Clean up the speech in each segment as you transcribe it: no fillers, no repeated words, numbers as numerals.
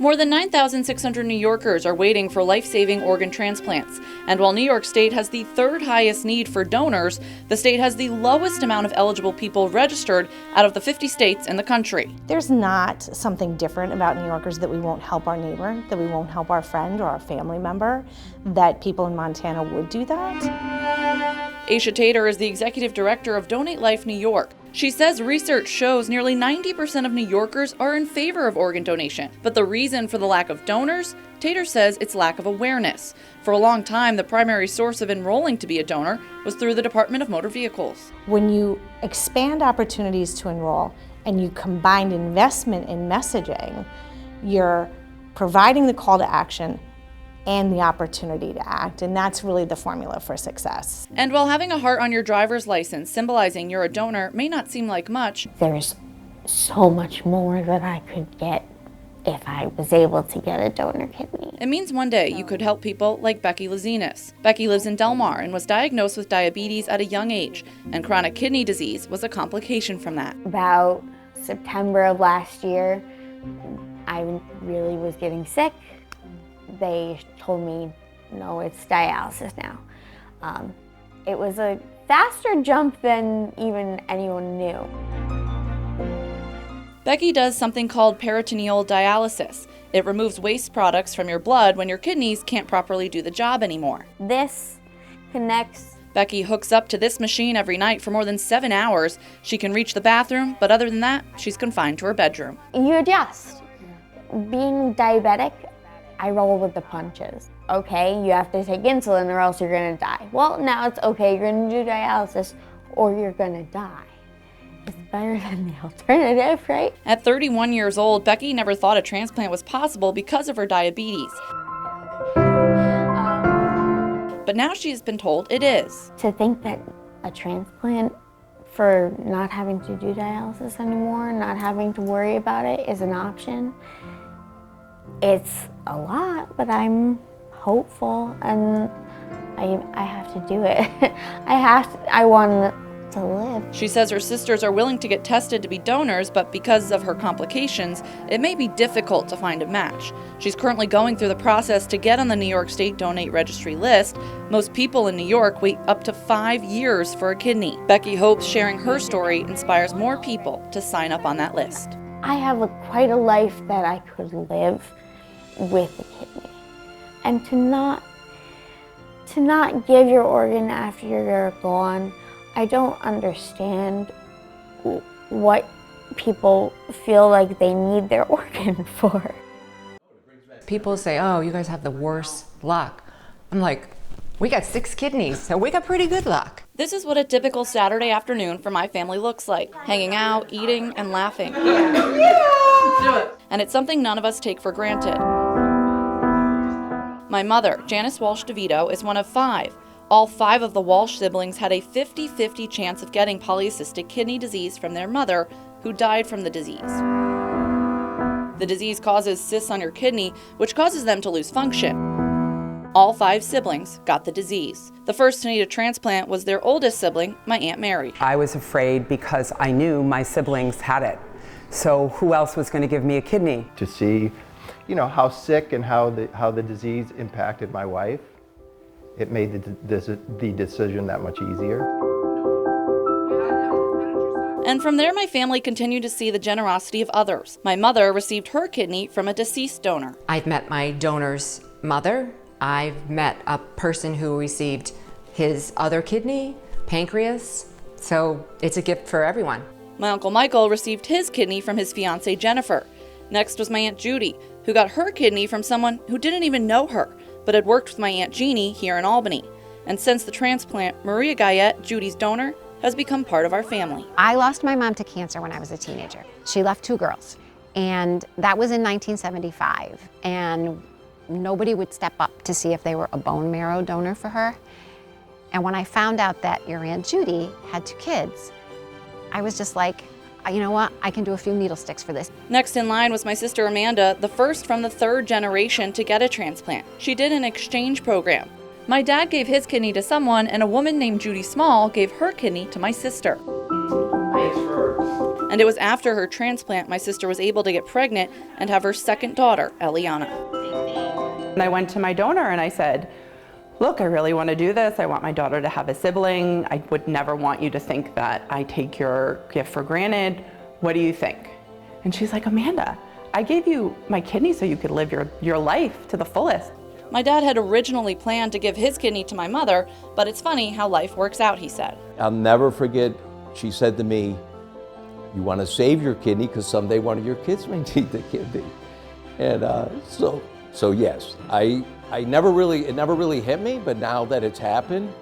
More than 9,600 New Yorkers are waiting for life-saving organ transplants. And while New York State has the third highest need for donors, the state has the lowest amount of eligible people registered out of the 50 states in the country. There's not something different about New Yorkers that we won't help our neighbor, that we won't help our friend or our family member, that people in Montana would do that. Aisha Tater is the executive director of Donate Life New York. She says research shows nearly 90% of New Yorkers are in favor of organ donation. But the reason for the lack of donors? Tater says it's lack of awareness. For a long time, the primary source of enrolling to be a donor was through the Department of Motor Vehicles. When you expand opportunities to enroll and you combine investment in messaging, you're providing the call to action and the opportunity to act, and that's really the formula for success. And while having a heart on your driver's license symbolizing you're a donor may not seem like much, there's so much more that I could get if I was able to get a donor kidney. It means one day you could help people like Becky Lazinas. Becky lives in Del Mar and was diagnosed with diabetes at a young age, and chronic kidney disease was a complication from that. About September of last year, I really was getting sick. They told me, no, it's dialysis now. It was a faster jump than even anyone knew. Becky does something called peritoneal dialysis. It removes waste products from your blood when your kidneys can't properly do the job anymore. This connects. Becky hooks up to this machine every night for more than 7 hours. She can reach the bathroom, but other than that, she's confined to her bedroom. You adjust. Being diabetic, I roll with the punches. Okay, you have to take insulin or else you're gonna die. Well, now it's okay, you're gonna do dialysis or you're gonna die. It's better than the alternative, right? At 31 years old, Becky never thought a transplant was possible because of her diabetes. But now she's been told it is. To think that a transplant for not having to do dialysis anymore, not having to worry about it is an option. It's a lot, but I'm hopeful and I have to do it. I want to live. She says her sisters are willing to get tested to be donors, but because of her complications, it may be difficult to find a match. She's currently going through the process to get on the New York State Donate Registry list. Most people in New York wait up to 5 years for a kidney. Becky hopes sharing her story inspires more people to sign up on that list. I have quite a life that I could live with a kidney. And to not give your organ after you're gone, I don't understand what people feel like they need their organ for. People say, oh, you guys have the worst luck. I'm like, we got 6 kidneys, so we got pretty good luck. This is what a typical Saturday afternoon for my family looks like. Hanging out, eating, and laughing. Do it. And it's something none of us take for granted. My mother, Janice Walsh DeVito, is one of 5. All 5 of the Walsh siblings had a 50-50 chance of getting polycystic kidney disease from their mother, who died from the disease. The disease causes cysts on your kidney, which causes them to lose function. All 5 siblings got the disease. The first to need a transplant was their oldest sibling, my Aunt Mary. I was afraid because I knew my siblings had it. So who else was going to give me a kidney? To see, how sick and how the disease impacted my wife, it made the decision that much easier. And from there, my family continued to see the generosity of others. My mother received her kidney from a deceased donor. I've met my donor's mother. I've met a person who received his other kidney, pancreas. So it's a gift for everyone. My Uncle Michael received his kidney from his fiancée Jennifer. Next was my Aunt Judy, who got her kidney from someone who didn't even know her, but had worked with my Aunt Jeannie here in Albany. And since the transplant, Maria Guyette, Judy's donor, has become part of our family. I lost my mom to cancer when I was a teenager. She left 2 girls, and that was in 1975. And nobody would step up to see if they were a bone marrow donor for her. And when I found out that your Aunt Judy had 2 kids, I was just like, you know what, I can do a few needle sticks for this. Next in line was my sister Amanda, the first from the 3rd generation to get a transplant. She did an exchange program. My dad gave his kidney to someone, and a woman named Judy Small gave her kidney to my sister. And it was after her transplant my sister was able to get pregnant and have her second daughter, Eliana. And I went to my donor and I said, look, I really want to do this. I want my daughter to have a sibling. I would never want you to think that I take your gift for granted. What do you think? And she's like, Amanda, I gave you my kidney so you could live your life to the fullest. My dad had originally planned to give his kidney to my mother, but it's funny how life works out, he said. I'll never forget, she said to me, you want to save your kidney because someday one of your kids may need the kidney. And so yes, it never really hit me, but now that it's happened,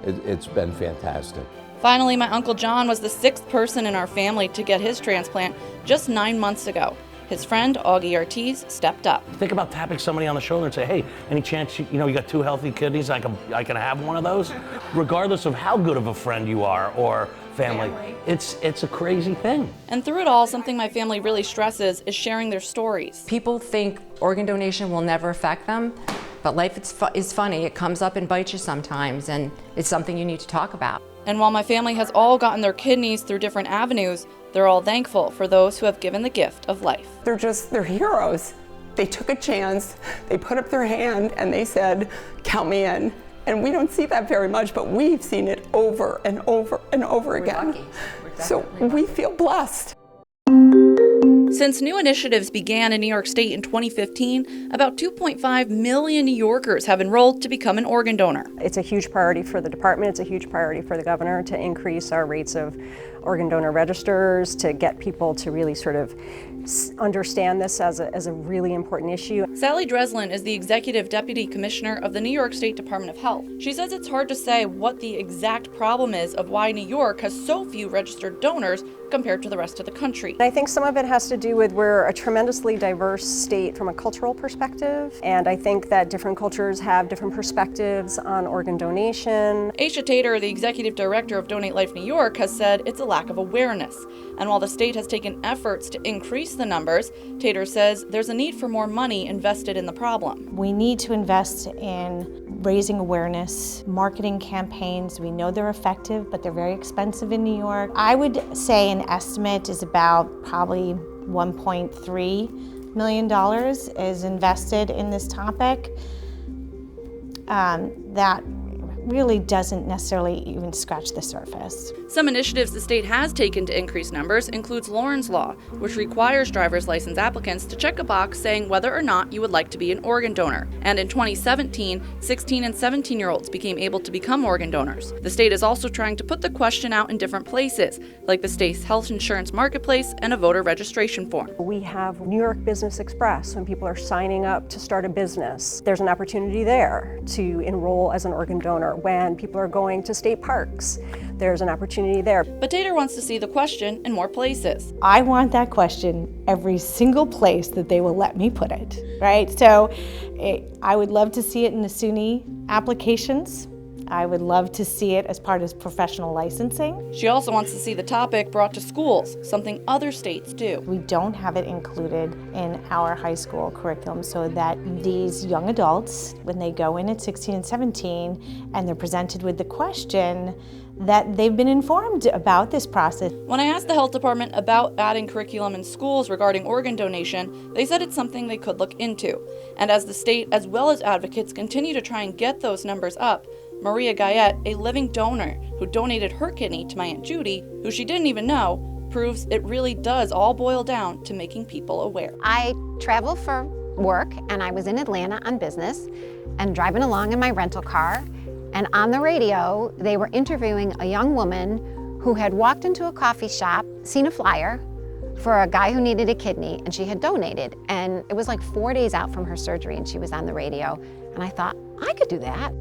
it's been fantastic. Finally, my Uncle John was the 6th person in our family to get his transplant just 9 months ago. His friend, Augie Ortiz, stepped up. Think about tapping somebody on the shoulder and say, hey, any chance you got 2 healthy kidneys, I can have one of those? Regardless of how good of a friend you are or family. It's a crazy thing. And through it all, something my family really stresses is sharing their stories. People think organ donation will never affect them, but life is funny. It comes up and bites you sometimes, and it's something you need to talk about. And while my family has all gotten their kidneys through different avenues, they're all thankful for those who have given the gift of life. They're heroes. They took a chance, they put up their hand, and they said, count me in. And we don't see that very much, but we've seen it over and over and over again. So we feel blessed. Since new initiatives began in New York State in 2015, about 2.5 million New Yorkers have enrolled to become an organ donor. It's a huge priority for the department. It's a huge priority for the governor to increase our rates of organ donor registers, to get people to really sort of understand this as a really important issue. Sally Dreslin is the Executive Deputy Commissioner of the New York State Department of Health. She says it's hard to say what the exact problem is of why New York has so few registered donors compared to the rest of the country. I think some of it has to do with we're a tremendously diverse state from a cultural perspective, and I think that different cultures have different perspectives on organ donation. Aisha Tater, the Executive Director of Donate Life New York, has said it's a lack of awareness. And while the state has taken efforts to increase the numbers, Tater says there's a need for more money invested in the problem. We need to invest in raising awareness, marketing campaigns. We know they're effective, but they're very expensive in New York. I would say an estimate is about probably $1.3 million is invested in this topic. That really doesn't necessarily even scratch the surface. Some initiatives the state has taken to increase numbers includes Lauren's Law, which requires driver's license applicants to check a box saying whether or not you would like to be an organ donor. And in 2017, 16 and 17-year-olds became able to become organ donors. The state is also trying to put the question out in different places, like the state's health insurance marketplace and a voter registration form. We have New York Business Express. When people are signing up to start a business, there's an opportunity there to enroll as an organ donor. When people are going to state parks, there's an opportunity there. But Tater wants to see the question in more places. I want that question every single place that they will let me put it, right? So I would love to see it in the SUNY applications. I would love to see it as part of professional licensing. She also wants to see the topic brought to schools, something other states do. We don't have it included in our high school curriculum so that these young adults, when they go in at 16 and 17 and they're presented with the question, that they've been informed about this process. When I asked the health department about adding curriculum in schools regarding organ donation, they said it's something they could look into. And as the state, as well as advocates, continue to try and get those numbers up, Maria Gayette, a living donor who donated her kidney to my Aunt Judy, who she didn't even know, proves it really does all boil down to making people aware. I travel for work, and I was in Atlanta on business and driving along in my rental car, and on the radio they were interviewing a young woman who had walked into a coffee shop, seen a flyer for a guy who needed a kidney, and she had donated, and it was like 4 days out from her surgery and she was on the radio, and I thought, I could do that.